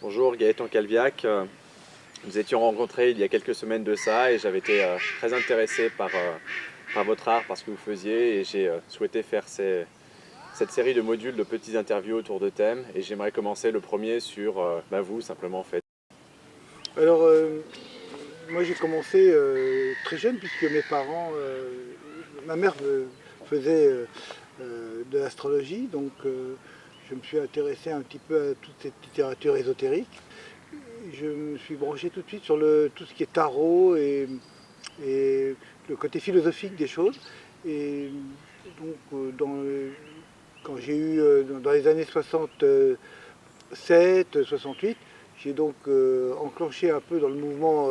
Bonjour Gaëtan Calviac. Nous étions rencontrés il y a quelques semaines de ça et j'avais été très intéressé par votre art, par ce que vous faisiez et j'ai souhaité faire cette série de modules de petites interviews autour de thèmes et j'aimerais commencer le premier sur vous simplement en fait. Alors, moi j'ai commencé très jeune puisque mes parents, ma mère faisait de l'astrologie, donc je me suis intéressé un petit peu à toute cette littérature ésotérique. Je me suis branché tout de suite sur tout ce qui est tarot et le côté philosophique des choses. Et donc, quand j'ai eu, dans les années 67, 68, j'ai donc enclenché un peu dans le mouvement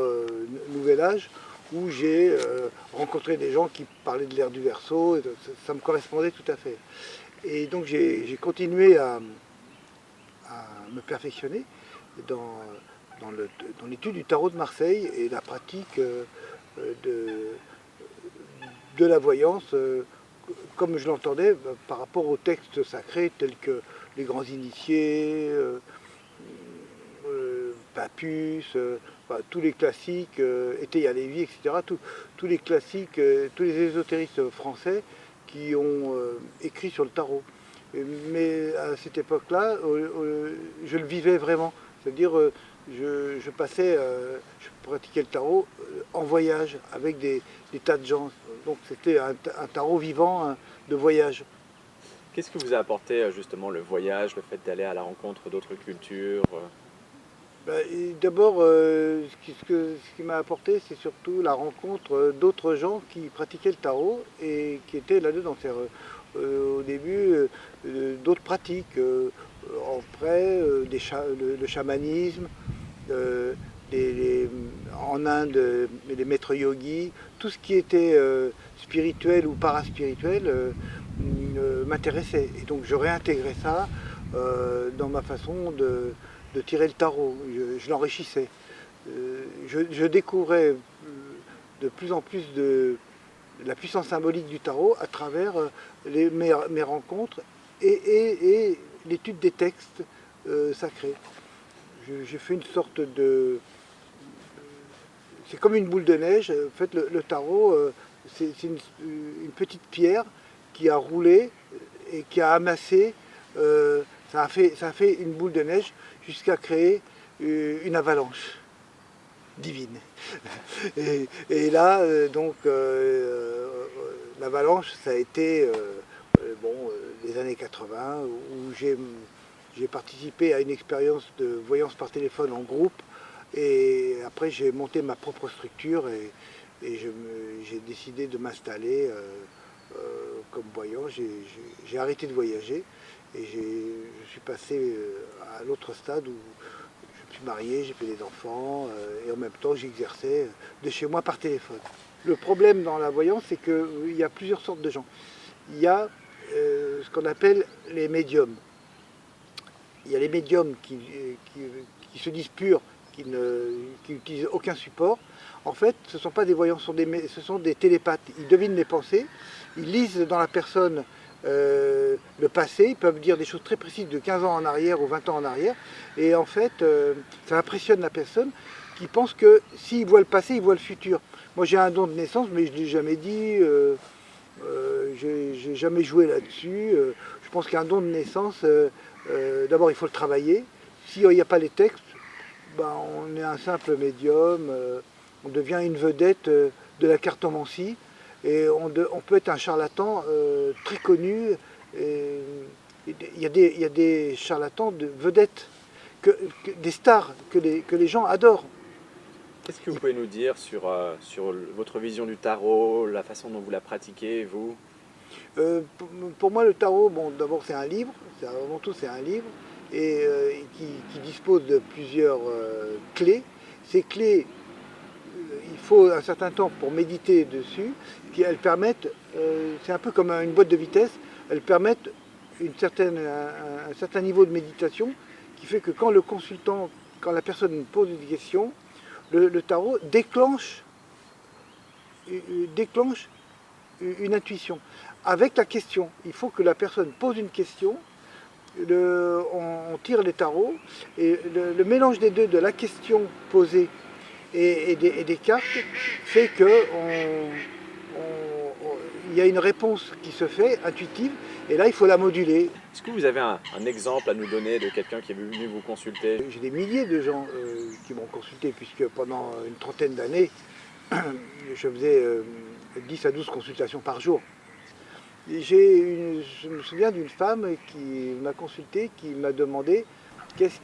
Nouvel Âge, où j'ai rencontré des gens qui parlaient de l'ère du Verseau, et ça me correspondait tout à fait. Et donc j'ai continué à me perfectionner dans, dans l'étude du tarot de Marseille et la pratique de, de la voyance comme je l'entendais par rapport aux textes sacrés tels que les grands initiés, Papus, enfin, tous les classiques, Étéa Lévy, etc. Tous les classiques, tous les ésotéristes français qui ont écrit sur le tarot. Mais à cette époque-là, je le vivais vraiment. C'est-à-dire, je passais, je pratiquais le tarot en voyage avec des tas de gens. Donc c'était un tarot vivant de voyage. Qu'est-ce que vous a apporté justement le voyage, le fait d'aller à la rencontre d'autres cultures Bah, d'abord, ce qui m'a apporté, c'est surtout la rencontre d'autres gens qui pratiquaient le tarot et qui étaient là-dedans. Au début, d'autres pratiques, après, le chamanisme, euh, en Inde, les maîtres yogis, tout ce qui était spirituel ou paraspirituel m'intéressait. Et donc je réintégrais ça dans ma façon de tirer le tarot. Je l'enrichissais. Je découvrais de plus en plus la puissance symbolique du tarot à travers mes rencontres et l'étude des textes sacrés. J'ai fait une sorte de... C'est comme une boule de neige. En fait, le tarot, c'est une petite pierre qui a roulé et qui a amassé. Ça a fait une boule de neige jusqu'à créer une avalanche divine. Et là, l'avalanche, ça a été les années 80 où j'ai participé à une expérience de voyance par téléphone en groupe et après j'ai monté ma propre structure et j'ai décidé de m'installer comme voyant. J'ai arrêté de voyager et je suis passé à l'autre stade où je me suis marié, j'ai fait des enfants et en même temps j'exerçais de chez moi par téléphone. Le problème dans la voyance, c'est qu'il y a plusieurs sortes de gens. Il y a ce qu'on appelle les médiums. Il y a les médiums qui se disent purs, qui n'utilisent aucun support. En fait, ce ne sont pas des voyants, ce sont des télépathes. Ils devinent les pensées, ils lisent dans la personne le passé, ils peuvent dire des choses très précises de 15 ans en arrière ou 20 ans en arrière. Et en fait, ça impressionne la personne qui pense que s'il voit le passé, il voit le futur. Moi j'ai un don de naissance, mais je ne l'ai jamais dit. J'ai jamais joué là-dessus. Je pense qu'un don de naissance, d'abord il faut le travailler. S'il n'y a pas les textes, ben, on est un simple médium, on devient une vedette de la cartomancie et on peut être un charlatan très connu. Il y a des charlatans de vedettes, des stars que les gens adorent. Qu'est-ce que vous pouvez nous dire sur votre vision du tarot, la façon dont vous la pratiquez, vous Pour moi, le tarot, bon, d'abord c'est un livre, avant tout c'est un livre, et qui dispose de plusieurs clés. Ces clés, il faut un certain temps pour méditer dessus, qui elles permettent, c'est un peu comme une boîte de vitesse, elles permettent un certain niveau de méditation qui fait que quand le consultant, quand la personne pose une question, le tarot déclenche une intuition. Avec la question, il faut que la personne pose une question on tire les tarots et le mélange des deux, de la question posée et des cartes, fait que il y a une réponse qui se fait, intuitive, et là il faut la moduler. Est-ce que vous avez un exemple à nous donner de quelqu'un qui est venu vous consulter? J'ai des milliers de gens qui m'ont consulté, puisque pendant une trentaine d'années, je faisais 10 à 12 consultations par jour. Je me souviens d'une femme qui m'a consulté, qui m'a demandé est-ce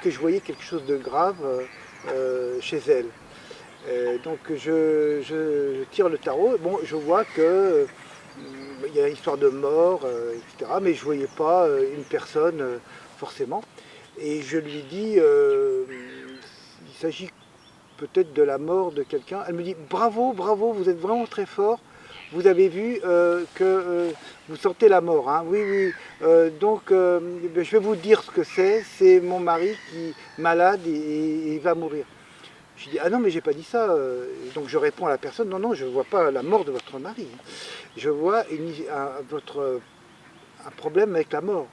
que je voyais quelque chose de grave chez elle. Donc je tire le tarot, bon, je vois que il y a une histoire de mort, etc. Mais je ne voyais pas une personne forcément. Et je lui dis, il s'agit peut-être de la mort de quelqu'un. Elle me dit, bravo, bravo, vous êtes vraiment très fort. Vous avez vu que vous sentez la mort, hein. Oui, oui. Donc, je vais vous dire ce que c'est. C'est mon mari qui est malade et il va mourir. Je dis, ah non, mais j'ai pas dit ça. Donc je réponds à la personne, non, non, je ne vois pas la mort de votre mari. Je vois un problème avec la mort.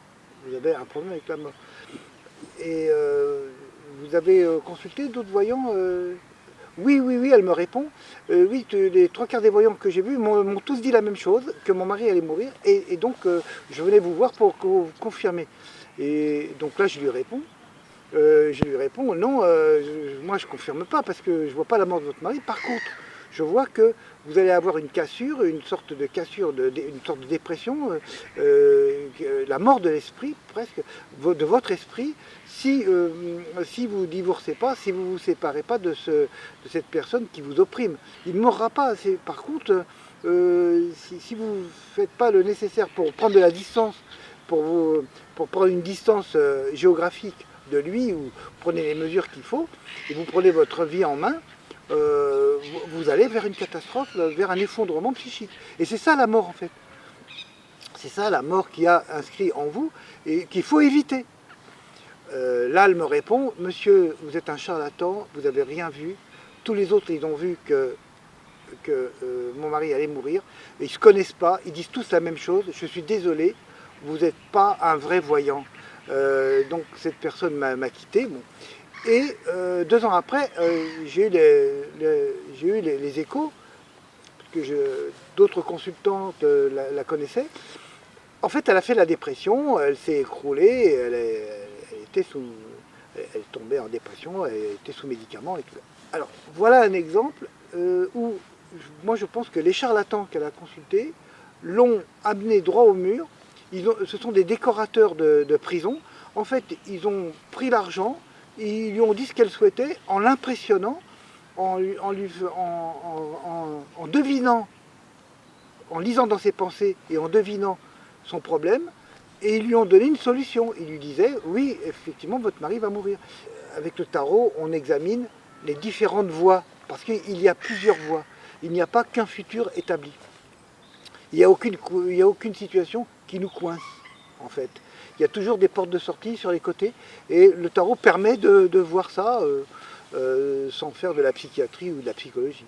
Vous avez un problème avec la mort. Et vous avez consulté d'autres voyants Oui, oui, oui, elle me répond. Oui, les trois quarts des voyants que j'ai vus m'ont tous dit la même chose, que mon mari allait mourir. Et donc, je venais vous voir pour confirmer. Et donc là, je lui réponds. Non, moi je ne confirme pas parce que je ne vois pas la mort de votre mari. Par contre, je vois que vous allez avoir une cassure, une sorte de cassure, une sorte de dépression, la mort de l'esprit, presque, de votre esprit, si vous ne divorcez pas, si vous ne vous séparez pas de cette personne qui vous opprime. Il ne mourra pas. Par contre, si vous ne faites pas le nécessaire pour prendre de la distance, pour prendre une distance géographique de lui, ou prenez les mesures qu'il faut, et vous prenez votre vie en main, vous allez vers une catastrophe, vers un effondrement psychique. Et c'est ça la mort en fait. C'est ça la mort qui a inscrit en vous et qu'il faut éviter. Là, elle me répond, monsieur, vous êtes un charlatan, vous n'avez rien vu. Tous les autres, ils ont vu que mon mari allait mourir. Et ils ne se connaissent pas, ils disent tous la même chose. Je suis désolé, vous n'êtes pas un vrai voyant. Donc cette personne m'a quitté. Bon. Et 2 ans après, j'ai eu les échos, parce que d'autres consultantes la connaissaient. En fait, elle a fait la dépression, elle s'est écroulée, elle tombait en dépression, elle était sous médicaments et tout. Alors voilà un exemple où moi je pense que les charlatans qu'elle a consultés l'ont amené droit au mur. Ce sont des décorateurs de prison. En fait, ils ont pris l'argent, ils lui ont dit ce qu'elle souhaitait en l'impressionnant, en devinant, en lisant dans ses pensées et en devinant son problème, et ils lui ont donné une solution. Ils lui disaient, oui, effectivement, votre mari va mourir. Avec le tarot, on examine les différentes voies, parce qu'il y a plusieurs voies. Il n'y a pas qu'un futur établi. Il n'y a aucune situation qui nous coince, en fait. Il y a toujours des portes de sortie sur les côtés, et le tarot permet de voir ça sans faire de la psychiatrie ou de la psychologie.